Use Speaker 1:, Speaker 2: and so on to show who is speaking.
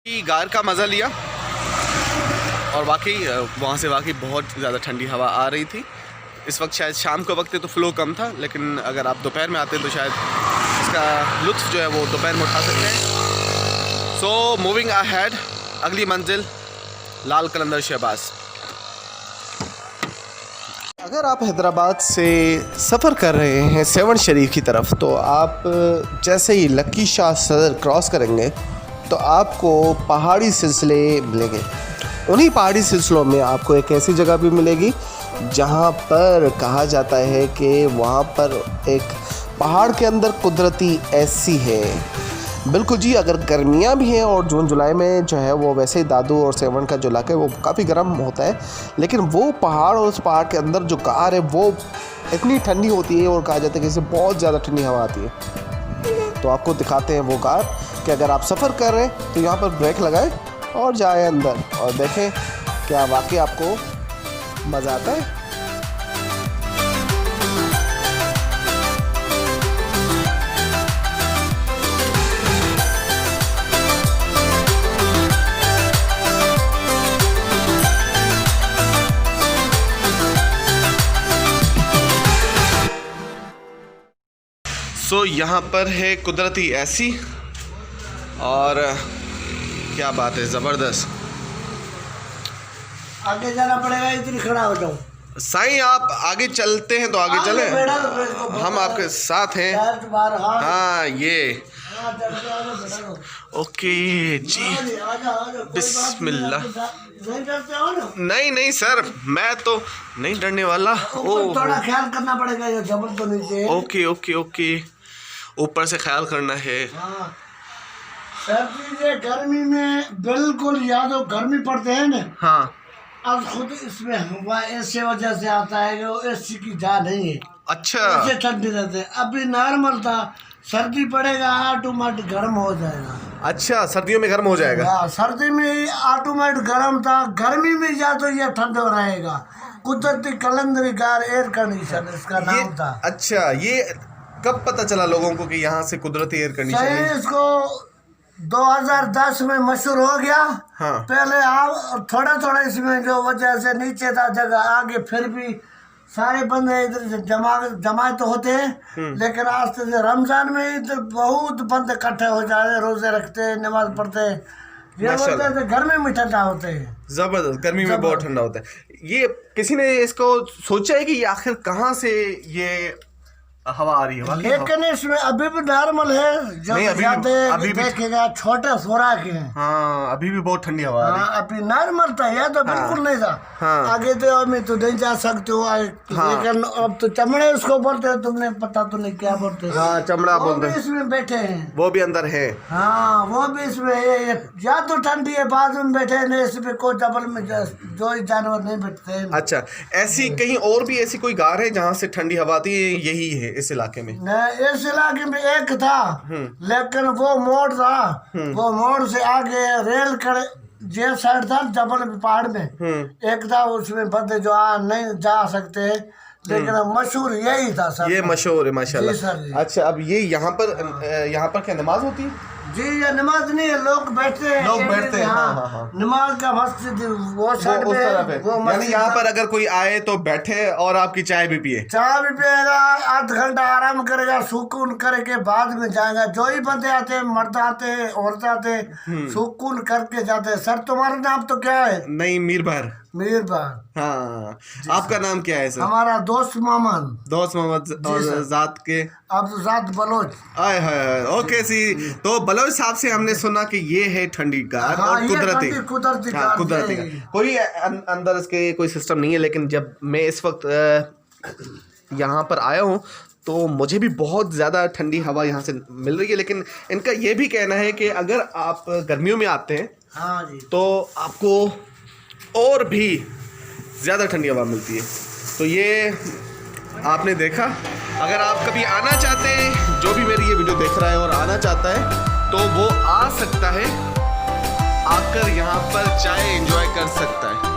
Speaker 1: गार का मज़ा लिया और वाकई वहाँ से वाकई बहुत ज़्यादा ठंडी हवा आ रही थी। इस वक्त शायद शाम के वक्त तो फ़्लो कम था, लेकिन अगर आप दोपहर में आते हैं तो शायद इसका लुत्फ़ जो है वो दोपहर में उठा सकते हैं। सो मूविंग अहेड, अगली मंजिल लाल कलंदर शहबाज। अगर आप हैदराबाद से सफ़र कर रहे हैं सेवन शरीफ की तरफ, तो आप जैसे ही लक्की शाह सदर क्रॉस करेंगे तो आपको पहाड़ी सिलसिले मिलेंगे। उन्हीं पहाड़ी सिलसिलों में आपको एक ऐसी जगह भी मिलेगी जहां पर कहा जाता है कि वहां पर एक पहाड़ के अंदर कुदरती ऐसी है। बिल्कुल जी, अगर गर्मियां भी हैं और जून जुलाई में जो है वो वैसे ही दादू और सेवन का जो इलाका है वो काफ़ी गर्म होता है, लेकिन वो पहाड़ और उस पहाड़ के अंदर जो गार है वो इतनी ठंडी होती है और कहा जाता है कि इससे बहुत ज़्यादा ठंडी हवा आती है। तो आपको दिखाते हैं वो गार कि अगर आप सफ़र कर रहे हैं तो यहाँ पर ब्रेक लगाएं और जाएं अंदर और देखें क्या वाकई आपको मज़ा आता है। सो यहाँ पर है कुदरती ऐसी, और क्या बात है, ज़बरदस्त।
Speaker 2: आगे जाना पड़ेगा, इतनी खड़ा हो जाऊं।
Speaker 1: साईं आप आगे चलते हैं तो आगे चलें, हम आपके साथ हैं। हाँ ये ओके जी, बिस्मिल्लाह। नहीं नहीं सर, मैं तो नहीं डरने वाला।
Speaker 2: थोड़ा ख्याल करना पड़ेगा, ये जबल तो नीचे।
Speaker 1: ओके ओके ओके, ऊपर से ख्याल करना है।
Speaker 2: हाँ। सर्दी से गर्मी में बिल्कुल, या तो गर्मी पड़ते हैं ना। हाँ। अब खुद इसमें हवा ऐसे वजह से आता है कि वो एसी की जा नहीं है।
Speaker 1: अच्छा,
Speaker 2: ऐसे ठंडी रहते हैं। अभी नॉर्मल था, सर्दी पड़ेगा ऑटोमेटिक गर्म हो जाएगा।
Speaker 1: अच्छा, सर्दियों में गर्म हो जाएगा।
Speaker 2: हाँ, सर्दी में ऑटोमेटिक गर्म था, गर्मी में जा तो ये ठंडा रहेगा। कुदरती कलंदरी गार एयर कंडीशन इसका नाम था।
Speaker 1: अच्छा, ये कब पता चला लोगों को कि यहाँ से कुदरती एयर कंडीशन है?
Speaker 2: इसको 2010 में मशहूर हो गया। हाँ। पहले आप थोड़ा थोड़ा इसमें जो वजह से नीचे था जगह, आगे फिर भी सारे बंदे इधर से जमाए तो होते हैं, लेकिन आज से रमजान में इधर बहुत बंदे इकट्ठे हो जाते, रोजे रखते हैं, नमाज पढ़ते हैं। ये वजह से गर्मी में ठंडा होते हैं।
Speaker 1: जबरदस्त, गर्मी में बहुत ठंडा होता है। ये किसी ने इसको सोचा है कि ये आखिर कहाँ से ये हवा आ रही है?
Speaker 2: लेकिन इसमें अभी भी नॉर्मल है, जो अभी देखेगा छोटे सोरा के हैं।
Speaker 1: हाँ, अभी भी बहुत ठंडी हवा आ रही है।
Speaker 2: अभी नॉर्मल था, या तो बिल्कुल नहीं था। हाँ। आगे तो अभी तो नहीं जा सकते हो। हाँ। लेकिन अब तो चमड़े उसको बोलते हैं, तुमने पता तो नहीं क्या बोलते हैं।
Speaker 1: हाँ, चमड़ा बोलते हैं।
Speaker 2: इसमें बैठे हैं,
Speaker 1: वो भी अंदर है।
Speaker 2: हाँ, वो भी इसमें है। या तो ठंडी है, बाद में बैठे हैं, नहीं इसमें कोई डबल में जो जानवर नहीं बैठते हैं।
Speaker 1: अच्छा, ऐसी कहीं और भी ऐसी कोई गार है जहाँ से ठंडी हवा आती है? यही है इस इलाके में?
Speaker 2: इस इलाके में एक था, लेकिन वो मोड़ था, वो मोड़ से आगे रेल कर जे साइड था जबल पहाड़ में एक था, उसमें बंदे जो नहीं जा सकते, लेकिन मशहूर यही था सर।
Speaker 1: ये मशहूर है माशाल्लाह। अच्छा, अब ये यहाँ पर क्या नमाज होती है?
Speaker 2: जी, ये नमाज नहीं है, लोग बैठते हैं। हाँ। नमाज का मस्जिद वो साइड में है।
Speaker 1: यानी यहाँ पर अगर कोई आए तो बैठे और आपकी चाय भी पिए?
Speaker 2: चाय भी पिएगा, आध घंटा आराम करेगा, सुकून करके बाद में जाएगा। जो ही बंदे आते हैं, मर्द आते हैं, औरत आते हैं, सुकून करके जाते हैं। सर तुम्हारा नाम तो क्या है?
Speaker 1: नहीं, मीर भार। हाँ, आपका नाम क्या है सर?
Speaker 2: हमारा दोस्त मोहम्मद।
Speaker 1: और जात के?
Speaker 2: अब तो जात बलोच।
Speaker 1: आए हाय, ओके सी। तो बलोच साहब से हमने सुना कि ये है ठंडी गार। हाँ, और कुदरती कोई अंदर इसके कोई सिस्टम नहीं है, लेकिन जब मैं इस वक्त यहाँ पर आया हूँ तो मुझे भी बहुत ज़्यादा ठंडी हवा यहाँ से मिल रही है। लेकिन इनका ये भी कहना है कि अगर आप गर्मियों में आते हैं, हाँ जी, तो आपको और भी ज़्यादा ठंडी हवा मिलती है। तो ये आपने देखा। अगर आप कभी आना चाहते हैं, जो भी मेरी ये वीडियो देख रहा है और आना चाहता है, तो वो आ सकता है, आकर यहाँ पर चाय एंजॉय कर सकता है।